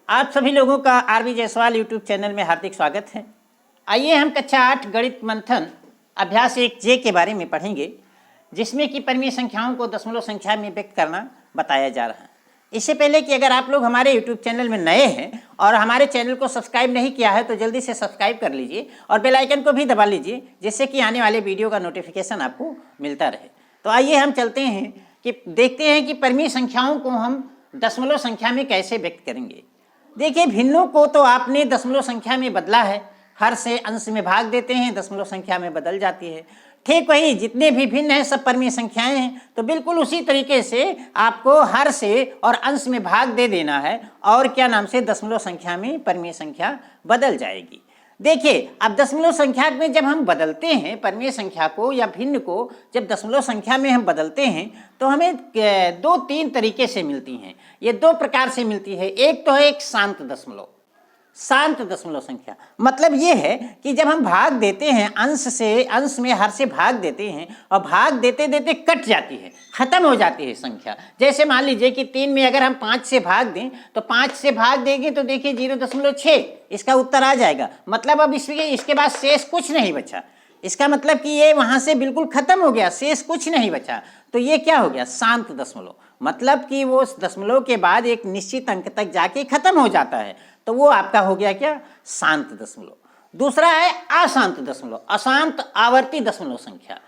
आप सभी लोगों का आरबी जायसवाल यूट्यूब चैनल में हार्दिक स्वागत है। आइए हम कक्षा 8 गणित मंथन अभ्यास 1 के बारे में पढ़ेंगे, जिसमें कि परिमेय संख्याओं को दशमलव संख्या में व्यक्त करना बताया जा रहा है। इससे पहले कि अगर आप लोग हमारे यूट्यूब चैनल में नए हैं और हमारे चैनल को सब्सक्राइब नहीं किया है तो जल्दी से सब्सक्राइब कर लीजिए और बेल आइकन को भी दबा लीजिए, जिससे कि आने वाले वीडियो का नोटिफिकेशन आपको मिलता रहे। तो आइए हम चलते हैं कि देखते हैं कि परिमेय संख्याओं को हम दशमलव संख्या में कैसे व्यक्त करेंगे। देखिए, भिन्नों को तो आपने दशमलव संख्या में बदला है, हर से अंश में भाग देते हैं, दशमलव संख्या में बदल जाती है। ठीक वही जितने भी भिन्न हैं सब परिमेय संख्याएं हैं, तो बिल्कुल उसी तरीके से आपको हर से और अंश में भाग दे देना है और क्या नाम से दशमलव संख्या में परिमेय संख्या बदल जाएगी। देखिए, अब दशमलव संख्या में जब हम बदलते हैं परिमेय संख्या को या भिन्न को, जब दशमलव संख्या में हम बदलते हैं तो हमें 2-3 तरीके से मिलती हैं। ये 2 प्रकार से मिलती है। एक तो है एक शांत दशमलव, शांत दशमलव संख्या। मतलब ये है कि जब हम भाग देते हैं अंश में हर से भाग देते हैं और भाग देते देते कट जाती है, खत्म हो जाती है संख्या। जैसे मान लीजिए कि 3 में अगर हम 5 से भाग दें तो 5 से भाग देंगे तो देखिए 0.6 इसका उत्तर आ जाएगा। मतलब अब इसके बाद शेष कुछ नहीं बचा। इसका मतलब कि ये वहां से बिल्कुल खत्म हो गया, शेष कुछ नहीं बचा। तो ये क्या हो गया? शांत दशमलव। मतलब कि वो दशमलव के बाद एक निश्चित अंक तक जाके खत्म हो जाता है, तो वो आपका हो गया क्या? शांत दशमलव। दूसरा है अशांत दशमलव, अशांत आवर्ती दशमलव संख्या।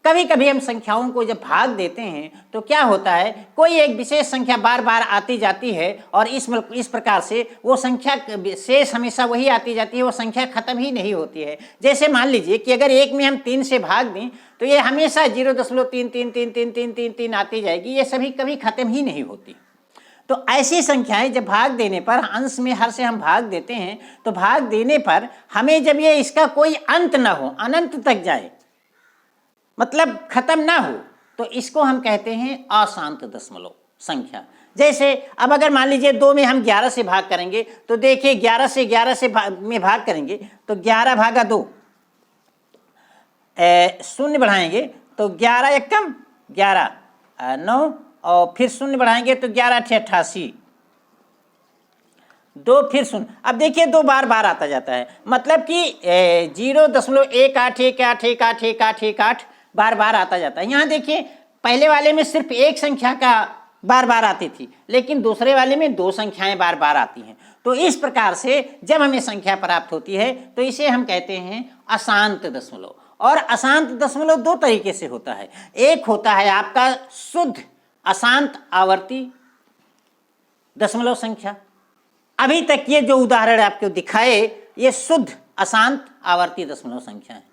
कभी कभी हम संख्याओं को जब भाग देते हैं तो क्या होता है, कोई एक विशेष संख्या बार बार आती जाती है और इस प्रकार से वो संख्या शेष हमेशा वही आती जाती है, वो संख्या खत्म ही नहीं होती है। जैसे मान लीजिए कि अगर 1 में हम 3 से भाग दें तो ये हमेशा 0.3333333 आती जाएगी, ये सभी कभी खत्म ही नहीं होती। तो ऐसी संख्याएं जब भाग देने पर अंश में हर से हम भाग देते हैं तो भाग देने पर हमें जब ये इसका कोई अंत ना हो, अनंत तक जाए, मतलब खत्म ना हो, तो इसको हम कहते हैं अशांत दशमलव संख्या। जैसे अब अगर मान लीजिए 2 में हम 11 से भाग करेंगे तो देखिए 11 से में भाग करेंगे तो 11 भागा 2, शून्य बढ़ाएंगे तो 11 एकम 11 9 और फिर शून्य बढ़ाएंगे तो 11 × 88 2 फिर शून्य। अब देखिए 2 बार बार आता जाता है, मतलब कि 0.18181818 बार बार आता जाता है। यहाँ देखिए पहले वाले में सिर्फ एक संख्या का बार बार आती थी, लेकिन दूसरे वाले में 2 संख्याएं बार बार आती हैं। तो इस प्रकार से जब हमें संख्या प्राप्त होती है तो इसे हम कहते हैं अशांत दशमलव। और अशांत दशमलव 2 तरीके से होता है। एक होता है आपका शुद्ध अशांत आवर्ती दशमलव संख्या। अभी तक ये जो उदाहरण आपको दिखाए ये शुद्ध अशांत आवर्ती दशमलव संख्या है।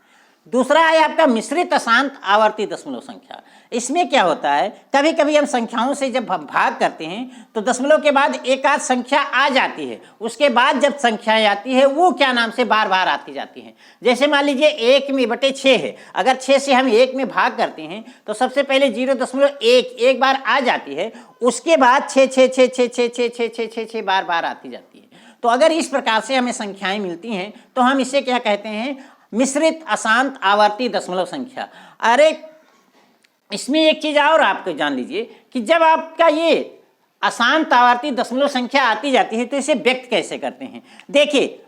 दूसरा है आपका मिश्रित अशांत आवर्ती दशमलव संख्या। इसमें क्या होता है, कभी कभी हम संख्याओं से जब हम भाग करते हैं तो दशमलव के बाद एक आध संख्या आ जाती है, उसके बाद जब संख्याएं आती है वो क्या नाम से बार बार आती जाती हैं। जैसे मान लीजिए 1/6 है, अगर 6 से हम 1 में भाग करते हैं तो सबसे पहले 0.1 एक बार आ जाती है, उसके बाद 6 बार बार आती जाती है। तो अगर इस प्रकार से हमें संख्याएं मिलती हैं तो हम इसे क्या कहते हैं? मिश्रित अशांत आवर्ती दशमलव संख्या। अरे इसमें एक चीज और आपको जान लीजिए कि जब आपका ये अशांत आवर्ती दशमलव संख्या आती जाती है तो इसे व्यक्त कैसे करते हैं। देखिए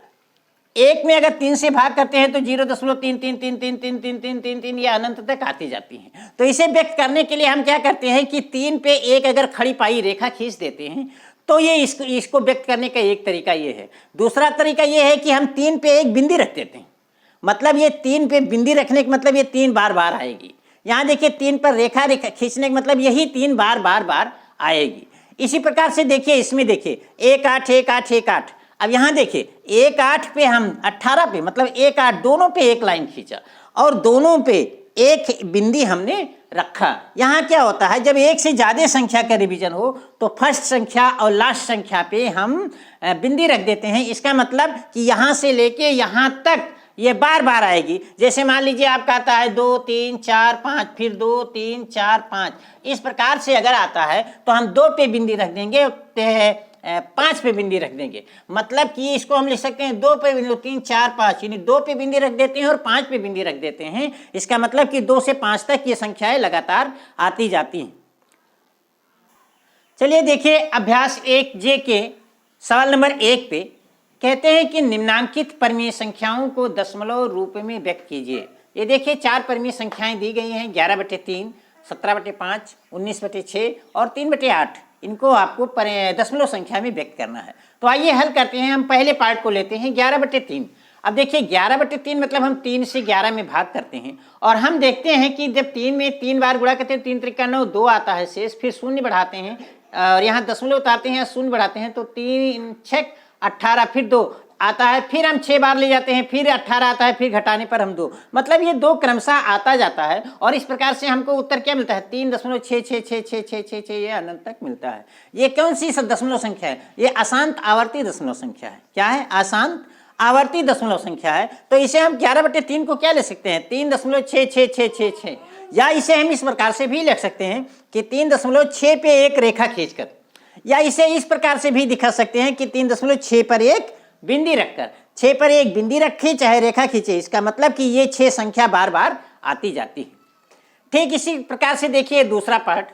1 में अगर 3 से भाग करते हैं तो 0.3333333 ये अनंत तक आती जाती हैं। तो इसे व्यक्त करने के लिए हम क्या करते हैं कि 3 पे एक अगर खड़ी पाई रेखा खींच देते हैं तो ये इसको व्यक्त करने का एक तरीका ये है। दूसरा तरीका ये है कि हम 3 पे एक बिंदी रख देते हैं, मतलब ये 3 पे बिंदी रखने का मतलब ये 3 बार बार आएगी। यहाँ देखिए 3 पर रेखा खींचने का मतलब यही 3 बार आएगी। इसी प्रकार से देखिए इसमें देखिए 1 8 1 8 1 8। अब यहाँ देखिए 1 8 पे हम 18 पे मतलब 1 8 दोनों पे एक लाइन खींचा और दोनों पे एक बिंदी हमने रखा। यहाँ क्या होता है, जब एक से ज्यादा संख्या का रिवीजन हो तो फर्स्ट संख्या और लास्ट संख्या पे हम बिंदी रख देते हैं। इसका मतलब कि यहाँ से लेके यहाँ तक ये बार बार आएगी। जैसे मान लीजिए आपका आता है 2 3 4 5, फिर 2 3 4 5, इस प्रकार से अगर आता है तो हम 2 पे बिंदी रख देंगे, 5 पे बिंदी रख देंगे। मतलब कि इसको हम लिख सकते हैं 2 पे बिंदी 3 4 5, यानी 2 पे बिंदी रख देते हैं और 5 पे बिंदी रख देते हैं। इसका मतलब कि 2 से 5 तक ये संख्याएं लगातार आती जाती हैं। चलिए देखिए अभ्यास 1 जे के सवाल नंबर 1 पे कहते हैं कि निम्नांकित परिमेय संख्याओं को दशमलव रूप में व्यक्त कीजिए। ये देखिए 4 परिमेय संख्याएं दी गई हैं, 11/3, 17/5, 19/6 और 3/8। इनको आपको दशमलव संख्या में व्यक्त करना है। तो आइए हल करते हैं। हम पहले पार्ट को लेते हैं 11/3। अब देखिए 11/3 मतलब हम 3 से 11 में भाग करते हैं और हम देखते हैं कि जब 3 में 3 बार गुणा करते हैं, 3 त्रिका 9, 2 आता है शेष, फिर शून्य बढ़ाते हैं और यहाँ दशमलव उतारते हैं, शून्य बढ़ाते हैं तो 3 6 18, फिर 2 आता है, फिर हम 6 बार ले जाते हैं, फिर 18 आता है, फिर घटाने पर हम 2, मतलब ये 2 क्रमशः आता जाता है और इस प्रकार से हमको उत्तर क्या मिलता है 3.6666666 ये अनंत तक मिलता है। ये कौन सी दशमलव संख्या है? ये अशांत आवर्ती दशमलव संख्या है। क्या है? अशांत आवर्ती दशमलव संख्या है। तो इसे हम 11/3 को क्या ले सकते हैं 3.66666, या इसे हम इस प्रकार से भी लिख सकते हैं कि 3.6 पे एक रेखा खींचकर, या इसे इस प्रकार से भी दिखा सकते हैं कि 3.6 पर एक बिंदी रखकर, 6 पर एक बिंदी रखे चाहे रेखा खींचे, इसका मतलब कि ये 6 संख्या बार बार आती जाती है। ठीक इसी प्रकार से देखिए दूसरा पार्ट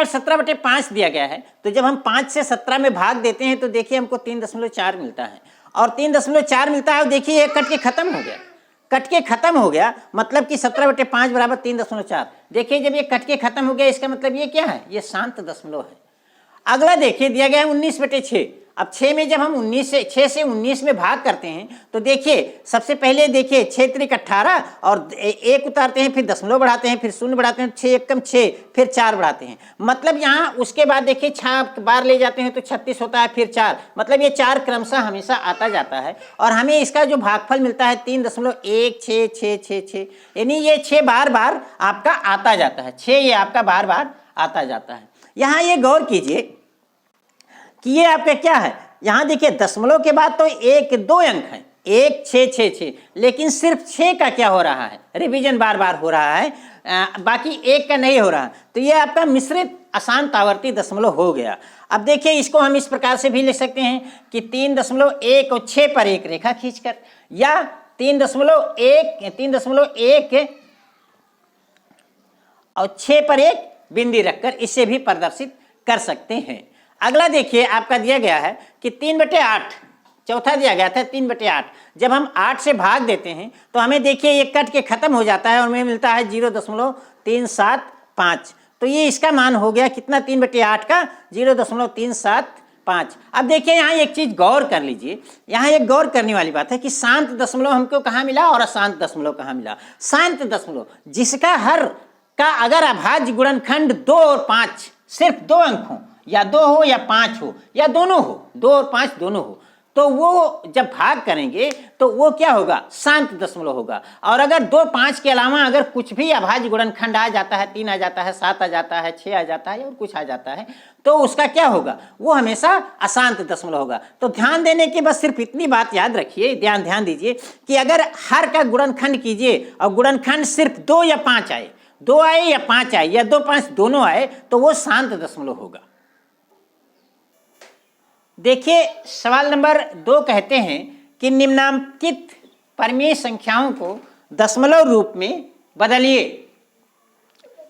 17/5 दिया गया है। तो जब हम 5 से 17 में भाग देते हैं तो देखिए हमको 3.4 मिलता है और 3.4 मिलता है। देखिए ये कट के खत्म हो गया, कट के खत्म हो गया, मतलब कि 17/5 बराबर 3.4। देखिए जब ये कट के खत्म हो गया इसका मतलब ये क्या है? ये शांत दशमलव है। अगला देखिए दिया गया है 19/6। अब 6 में जब हम 6 से 19 में भाग करते हैं तो देखिए सबसे पहले देखिए 6 त्रिक 18 और 1 उतारते हैं, फिर दशमलव बढ़ाते हैं, फिर शून्य बढ़ाते हैं, 6 एकम 6, फिर 4 बढ़ाते हैं, मतलब यहाँ उसके बाद देखिए 6 बार ले जाते हैं तो 36 होता है, फिर 4, मतलब ये 4 क्रमशः हमेशा आता जाता है और हमें इसका जो भागफल मिलता है 3.1666, यानी ये 6 बार बार आपका आता जाता है, 6 ये आपका बार बार आता जाता है। यहाँ ये गौर कीजिए कि ये आपका क्या है, यहाँ देखिए दशमलव के बाद तो 1 2 अंक है, 1 6 6 6, लेकिन सिर्फ 6 का क्या हो रहा है? रिवीजन बार बार हो रहा है, बाकी 1 का नहीं हो रहा। तो ये आपका मिश्रित अशांत आवर्ती दशमलव हो गया। अब देखिए इसको हम इस प्रकार से भी लिख सकते हैं कि 3.1 और 6 पर एक रेखा खींचकर, या 3.1 और 6 पर एक बिंदी रखकर, इससे भी प्रदर्शित कर सकते हैं। अगला देखिए आपका दिया गया है कि 3/8, चौथा दिया गया था 3/8। जब हम 8 से भाग देते हैं तो हमें देखिए ये कट के खत्म हो जाता है और हमें मिलता है 0.375। तो ये इसका मान हो गया कितना 3/8 का 0.375। अब देखिए यहाँ एक चीज गौर कर लीजिए, यहाँ एक गौर करने वाली बात है कि शांत दशमलव हमको कहाँ मिला और अशांत दशमलव कहाँ मिला। शांत दशमलव जिसका हर का अगर अभाज्य गुणनखंड 2 और 5 सिर्फ 2 अंक हो, या 2 हो या 5 हो या दोनों हो, 2 और 5 दोनों हो, तो वो जब भाग करेंगे तो वो क्या होगा? शांत दशमलव होगा। और अगर 2 5 के अलावा अगर कुछ भी अभाज्य गुणनखंड आ जाता है, 3 आ जाता है, 7 आ जाता है, 6 आ जाता है और कुछ आ जाता है, तो उसका क्या होगा? वो हमेशा अशांत दशमलव होगा। तो ध्यान देने की बस सिर्फ इतनी बात याद रखिए, ध्यान दीजिए कि अगर हर का गुणनखंड कीजिए और गुणनखंड सिर्फ 2 या 5 आए, 2 आए या 5 आए या 2 5 दोनों आए, तो वो शांत दशमलव होगा। देखिए सवाल नंबर 2 कहते हैं कि निम्नांकित परिमेय संख्याओं को दशमलव रूप में बदलिए।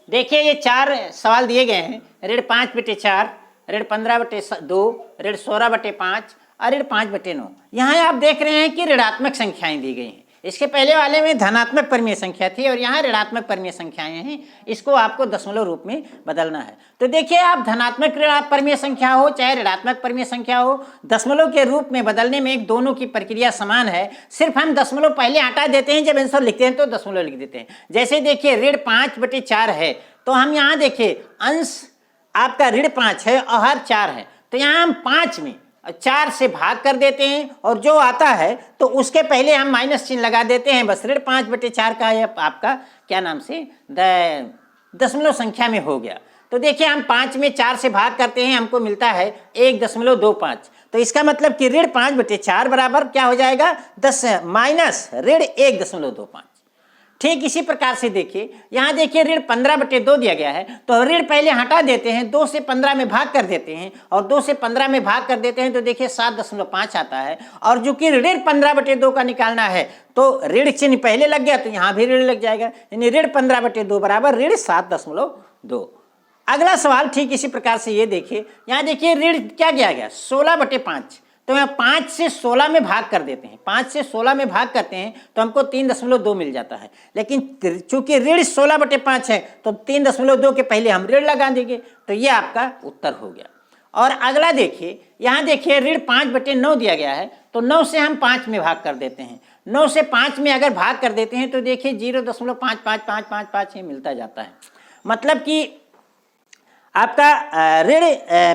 देखिए ये 4 सवाल दिए गए हैं, 5/4, 15/2, 16/5 और 5/9। यहाँ आप देख रहे हैं कि ऋणात्मक संख्याएं दी गई हैं। इसके पहले वाले में धनात्मक परिमेय संख्या थी और यहाँ ऋणात्मक परिमेय संख्याएं हैं, इसको आपको दशमलव रूप में बदलना है। तो देखिए आप धनात्मक परिमेय संख्या हो चाहे ऋणात्मक परिमेय संख्या हो, दशमलव के रूप में बदलने में एक दोनों की प्रक्रिया समान है, सिर्फ हम दशमलव पहले हटा देते हैं, जब आंसर लिखते हैं तो दशमलव लिख देते हैं। जैसे देखिए 5/4 है तो हम यहाँ देखिए अंश आपका 5 है और हर 4 है, तो यहाँ हम 5 में 4 से भाग कर देते हैं और जो आता है तो उसके पहले हम माइनस चिन्ह लगा देते हैं, बस 5/4 का यह आपका क्या नाम से दशमलव संख्या में हो गया। तो देखिए हम 5 में 4 से भाग करते हैं, हमको मिलता है 1.25। तो इसका मतलब कि 5/4 बराबर क्या हो जाएगा 10 माइनस 1.25। ठीक इसी प्रकार से देखिए यहाँ देखिए 15/2 दिया गया है, तो ऋण पहले हटा देते हैं, 2 से 15 में भाग कर देते हैं और 2 से 15 में भाग कर देते हैं तो देखिए 7.5 आता है। और जो कि ऋण 15/2 का निकालना है तो ऋण चिन्ह पहले लग गया तो यहाँ भी ऋण लग जाएगा, यानी 15/2 बराबर 7.2। अगला सवाल ठीक इसी प्रकार से ये देखिए, यहाँ देखिए ऋण क्या किया गया 16/5, तो यहाँ 5 से 16 में भाग कर देते हैं, 5 से 16 में भाग करते हैं तो हमको 3.2 मिल जाता है। लेकिन चूंकि ऋण 16/5 है तो 3.2 के पहले हम ऋण लगा देंगे, तो ये आपका उत्तर हो गया। और अगला देखिए, यहाँ देखिए ऋण 5/9 दिया गया है, तो 9 से हम 5 में भाग कर देते हैं। 9 से 5 में अगर भाग कर देते हैं तो देखिए 0.55555 ही मिलता जाता है। मतलब कि आपका ऋण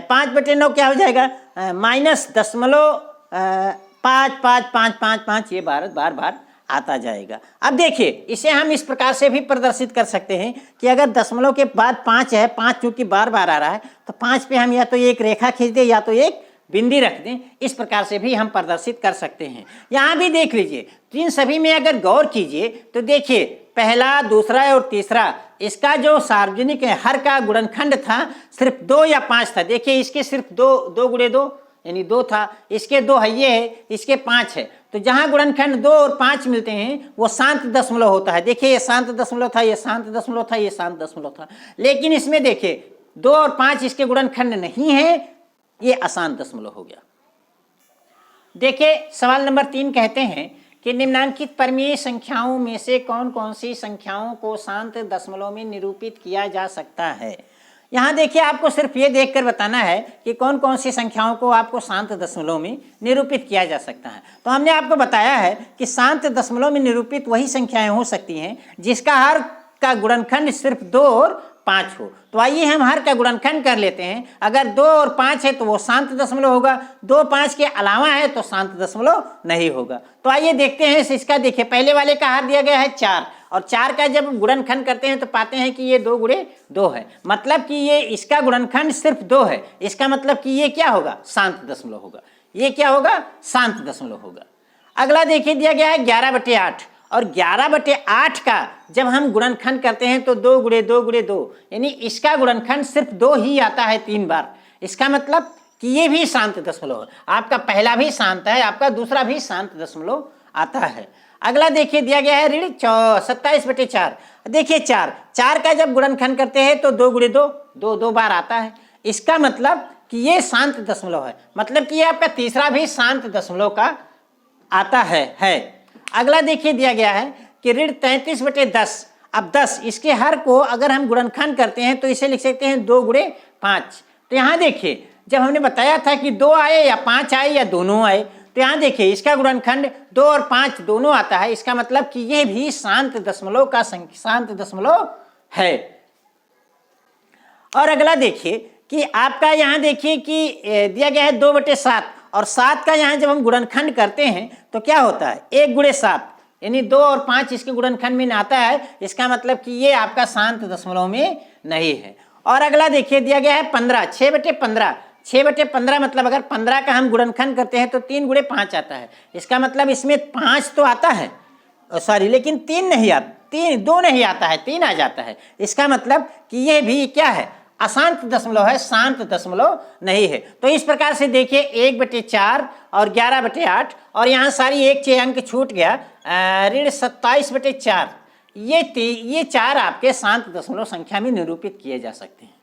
5/9 क्या हो जाएगा, -0.55555, ये बार बार आता जाएगा। अब देखिए इसे हम इस प्रकार से भी प्रदर्शित कर सकते हैं कि अगर दशमलव के बाद 5 है, 5 चूंकि बार बार आ रहा है तो 5 पे हम या तो एक रेखा खींच दें या तो एक बिंदी रख दें, इस प्रकार से भी हम प्रदर्शित कर सकते हैं। यहाँ भी देख लीजिए, तो इन सभी में अगर गौर कीजिए तो देखिए पहला, दूसरा और तीसरा, इसका जो सार्वजनिक हर का गुणनखंड था सिर्फ 2 या 5 था। देखिए इसके सिर्फ 2 गुणे 2 यानी 2 था, इसके 2 है, ये है, इसके 5 है। तो जहां गुणनखंड 2 और 5 मिलते हैं वो शांत दशमलव होता है। देखिए ये शांत दशमलव था, ये शांत दशमलव था, ये शांत दशमलव था। लेकिन इसमें देखिए 2 और 5 इसके गुणनखंड नहीं है, ये अशांत दशमलव हो गया। देखिए सवाल नंबर 3 कहते हैं कि निम्नांकित परमीय संख्याओं में से कौन कौन सी संख्याओं को शांत दशमलव में निरूपित किया जा सकता है। यहाँ देखिए आपको सिर्फ ये देखकर बताना है कि कौन कौन सी संख्याओं को आपको शांत दशमलव में निरूपित किया जा सकता है। तो हमने आपको बताया है कि शांत दशमलव में निरूपित वही संख्याएं हो सकती हैं जिसका हर का गुणनखंड सिर्फ 2 और 5 हो। तो आइए हम हर का गुणनखंड कर लेते हैं। अगर 2 और 5 है तो वो शांत दशमलव होगा, 2 5 के अलावा है तो शांत दशमलव नहीं होगा। तो आइए देखते हैं इसका। देखिए पहले वाले का हर दिया गया है 4, और 4 का जब गुणनखंड करते हैं तो पाते हैं कि ये 2 गुणे 2 है, मतलब कि ये इसका गुणनखंड सिर्फ 2 है। इसका मतलब कि ये क्या होगा, शांत दशमलव होगा। ये क्या होगा, शांत दशमलव होगा। अगला देखिए दिया गया है 11/8, और 11/8 का जब हम गुणनखंड करते हैं तो 2 गुणे 2 गुणे 2, यानी इसका गुणनखंड सिर्फ 2 ही आता है 3 बार। इसका मतलब कि ये भी शांत दशमलव है। आपका पहला भी शांत है, आपका दूसरा भी शांत दशमलव आता है। अगला देखिए दिया गया है ऋण 27/4। देखिए 4 का जब गुणनखंड करते हैं तो 2 गुणे 2 बार आता है। इसका मतलब कि ये शांत दशमलव है, मतलब कि ये आपका तीसरा भी शांत दशमलव का आता है। अगला देखिए दिया गया है कि ऋण 33/10। अब 10 इसके हर को अगर हम गुणनखंड करते हैं तो इसे लिख सकते हैं 2 गुणे 5। तो यहाँ देखिए जब हमने बताया था कि 2 आए या 5 आए या दोनों आए, तो यहाँ देखिए इसका गुणनखंड 2 और 5 दोनों आता है। इसका मतलब कि यह भी शांत दशमलव का शांत दशमलव है। और अगला देखिए कि आपका यहाँ देखिए कि दिया गया है 2/7, और 7 का यहाँ जब हम गुणनखंड करते हैं तो क्या होता है 1 गुणे 7, यानी 2 और 5 इसके गुणनखंड में आता है। इसका मतलब कि ये आपका शांत दशमलव में नहीं है। और अगला देखिए दिया गया है 15, 6/15। 6/15 मतलब अगर 15 का हम गुणनखंड करते हैं तो 3 गुणे 5 आता है। इसका मतलब इसमें 5 तो आता है, सॉरी, लेकिन 3 नहीं आता, 2 नहीं आता है, 3 आ जाता है। इसका मतलब कि ये भी क्या है, अशांत दशमलव है, शांत दशमलव नहीं है। तो इस प्रकार से देखिए 1/4 और 11/8, और यहाँ सारी 1 अंक छूट गया, ऋण 27/4। ये 4 आपके शांत दशमलव संख्या में निरूपित किए जा सकते हैं।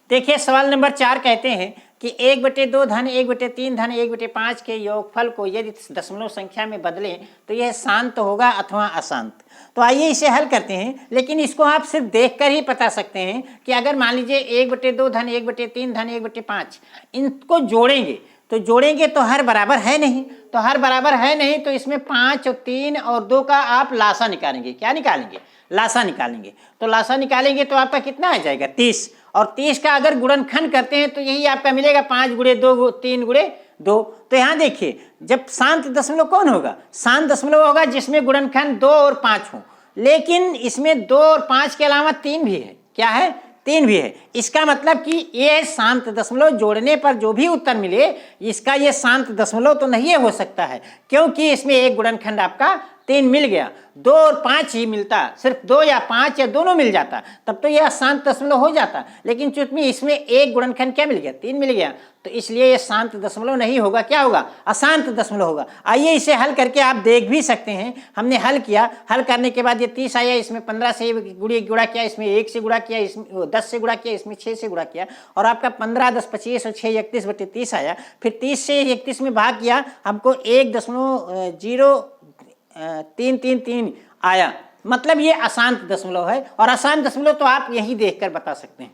देखिए सवाल नंबर 4 कहते हैं कि 1/2 धन 1/3 धन 1/5 के योगफल को यदि दशमलव संख्या में बदलें तो यह शांत होगा अथवा अशांत। तो आइए इसे हल करते हैं, लेकिन इसको आप सिर्फ देखकर ही बता सकते हैं कि अगर मान लीजिए 1/2 धन 1/3 धन 1/5 इनको जोड़ेंगे तो हर बराबर है नहीं। तो हर बराबर है नहीं तो इसमें 5 और 3 और 2 का आप लासा निकालेंगे। क्या निकालेंगे, लासा निकालेंगे। तो लासा निकालेंगे तो आपका कितना आ जाएगा 30, और 30 का अगर गुणनखंड करते हैं तो यही आपका मिलेगा 5 गुणे 2 3 गुणे 2। तो यहाँ देखिए जब शांत दशमलव कौन होगा, शांत दशमलव होगा जिसमें गुणनखंड 2 और 5 हो, लेकिन इसमें 2 और 5 के अलावा 3 भी है। क्या है, 3 भी है। इसका मतलब कि ये शांत दशमलव जोड़ने पर जो भी उत्तर मिले इसका ये शांत दशमलव तो नहीं हो सकता है, क्योंकि इसमें एक गुणनखंड आपका 3 मिल गया, 2 और 5 ही मिलता, सिर्फ 2 या 5 या दोनों मिल जाता, तब तो यह अशांत दशमलव हो जाता। लेकिन चूंकि इसमें एक गुणनखंड क्या मिल गया, 3 मिल गया, तो इसलिए यह शांत दशमलव नहीं होगा, क्या होगा, अशांत दशमलव होगा। आइए इसे हल करके आप देख भी सकते हैं। हमने हल किया, हल करने के बाद ये 30 आया, इसमें 15 से गुणा किया, इसमें 1 से गुणा किया, इसमें 10 से गुणा किया, इसमें 6 से गुणा किया, और आपका 15, 10, 25 और 6 31/30 आया। फिर 30 से 31 में भाग किया, हमको 1.0333 आया। मतलब ये अशांत दशमलव है, और अशांत दशमलव तो आप यही देखकर बता सकते हैं।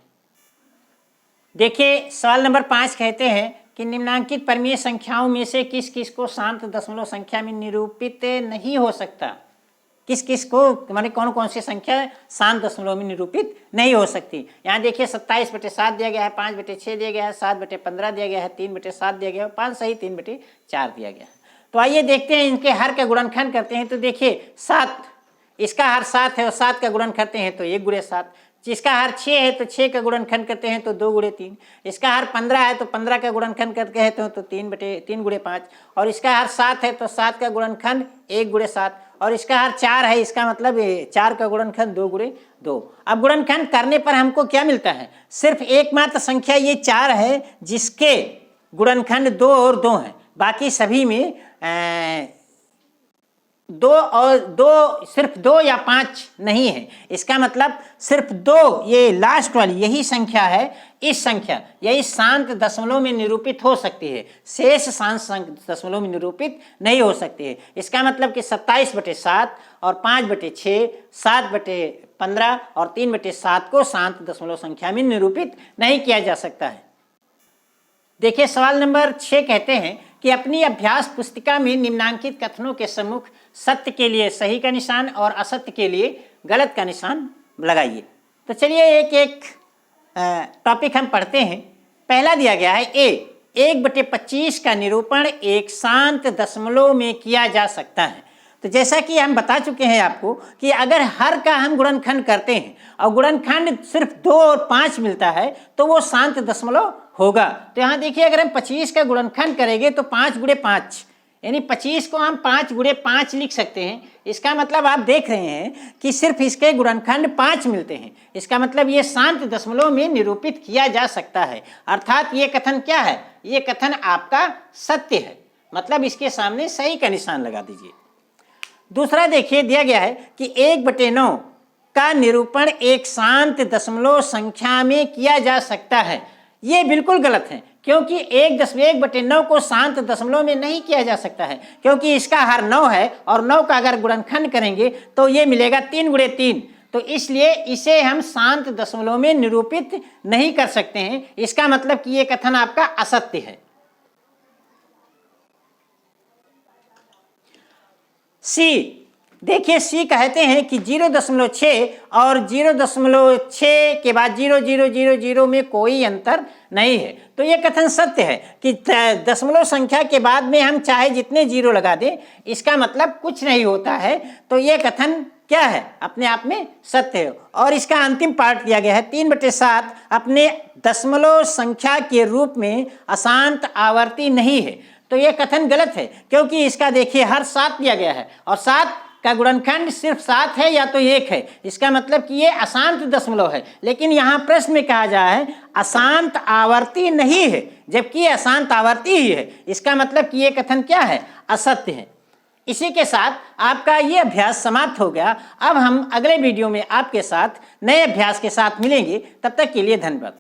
देखिए सवाल नंबर 5 कहते हैं कि निम्नांकित परमीय संख्याओं में से किस किस को शांत दशमलव संख्या में निरूपित नहीं हो सकता। किस किस को, माने कौन कौन सी संख्या शांत दशमलव में निरूपित नहीं हो सकती। यहाँ देखिए 27/7 दिया गया है, 5/6 दिया गया है, 7/15 दिया गया है, 3/7 दिया गया है, 5 सही 3/4 दिया गया है। तो आइए देखते हैं इनके हर का गुणनखंड करते हैं। तो देखिए 7, इसका हर 7 है और 7 का गुणन करते हैं तो 1 × 7। इसका हर 6 है तो 6 का गुणनखंड करते हैं तो 2 × 3। इसका हर 15 है तो 15 का गुणनखंड करते हैं तो 3 × 5। और इसका हर 7 है तो 7 का गुणनखंड 1 × 7। और इसका हर 4 है, इसका मतलब 4 का गुणनखंड 2 × 2। अब गुणनखंड करने पर हमको क्या मिलता है, सिर्फ एकमात्र संख्या ये 4 है जिसके गुणनखंड 2 और 2 हैं। बाकी सभी में 2 और 2, सिर्फ 2 या 5 नहीं है। इसका मतलब सिर्फ 2, ये लास्ट वाली यही संख्या है, इस संख्या यही शांत दशमलव में निरूपित हो सकती है, शेष शांत दशमलव में निरूपित नहीं हो सकती है। इसका मतलब कि 27/7 और 5/6, 7/15 और 3/7 को शांत दशमलव संख्या में निरूपित नहीं किया जा सकता है। देखिए सवाल नंबर 6 कहते हैं कि अपनी अभ्यास पुस्तिका में निम्नांकित कथनों के सम्मुख सत्य के लिए सही का निशान और असत्य के लिए गलत का निशान लगाइए। तो चलिए एक एक टॉपिक हम पढ़ते हैं। पहला दिया गया है ए, 1/25 का निरूपण एक शांत दशमलव में किया जा सकता है। तो जैसा कि हम बता चुके हैं आपको कि अगर हर का हम गुणनखंड करते हैं और गुणनखंड सिर्फ 2 और 5 मिलता है तो वो शांत दशमलव होगा। तो यहाँ देखिए अगर हम 25 का गुणनखंड करेंगे तो 5 × 5, यानी 25 को हम 5 × 5 लिख सकते हैं। इसका मतलब आप देख रहे हैं कि सिर्फ इसके गुणनखंड 5 मिलते हैं। इसका मतलब ये शांत दशमलव में निरूपित किया जा सकता है। अर्थात ये कथन क्या है, ये कथन आपका सत्य है। मतलब इसके सामने सही का निशान लगा दीजिए। दूसरा देखिए दिया गया है कि 1/9 का निरूपण एक शांत दशमलव संख्या में किया जा सकता है। ये बिल्कुल गलत है, क्योंकि 1/9 को शांत दशमलव में नहीं किया जा सकता है, क्योंकि इसका हर 9 है और 9 का अगर गुणनखंड करेंगे तो ये मिलेगा 3 × 3। तो इसलिए इसे हम शांत दशमलव में निरूपित नहीं कर सकते हैं। इसका मतलब कि ये कथन आपका असत्य है। सी, देखिए सी कहते हैं कि 0.6 और 0.6 के बाद 0.000 में कोई अंतर नहीं है। तो ये कथन सत्य है कि दशमलव संख्या के बाद में हम चाहे जितने 0 लगा दें, इसका मतलब कुछ नहीं होता है। तो ये कथन क्या है, अपने आप में सत्य है। और इसका अंतिम पार्ट दिया गया है 3/7 अपने दशमलव संख्या के रूप में अशांत आवर्ती नहीं है। तो ये कथन गलत है, क्योंकि इसका देखिए हर 7 दिया गया है और 7 का गुणनखंड सिर्फ 7 है या तो 1 है। इसका मतलब कि ये अशांत दशमलव है। लेकिन यहाँ प्रश्न में कहा जा है अशांत आवर्ती नहीं है, जबकि ये अशांत आवर्ती ही है। इसका मतलब कि ये कथन क्या है, असत्य है। इसी के साथ आपका ये अभ्यास समाप्त हो गया। अब हम अगले वीडियो में आपके साथ नए अभ्यास के साथ मिलेंगे। तब तक के लिए धन्यवाद।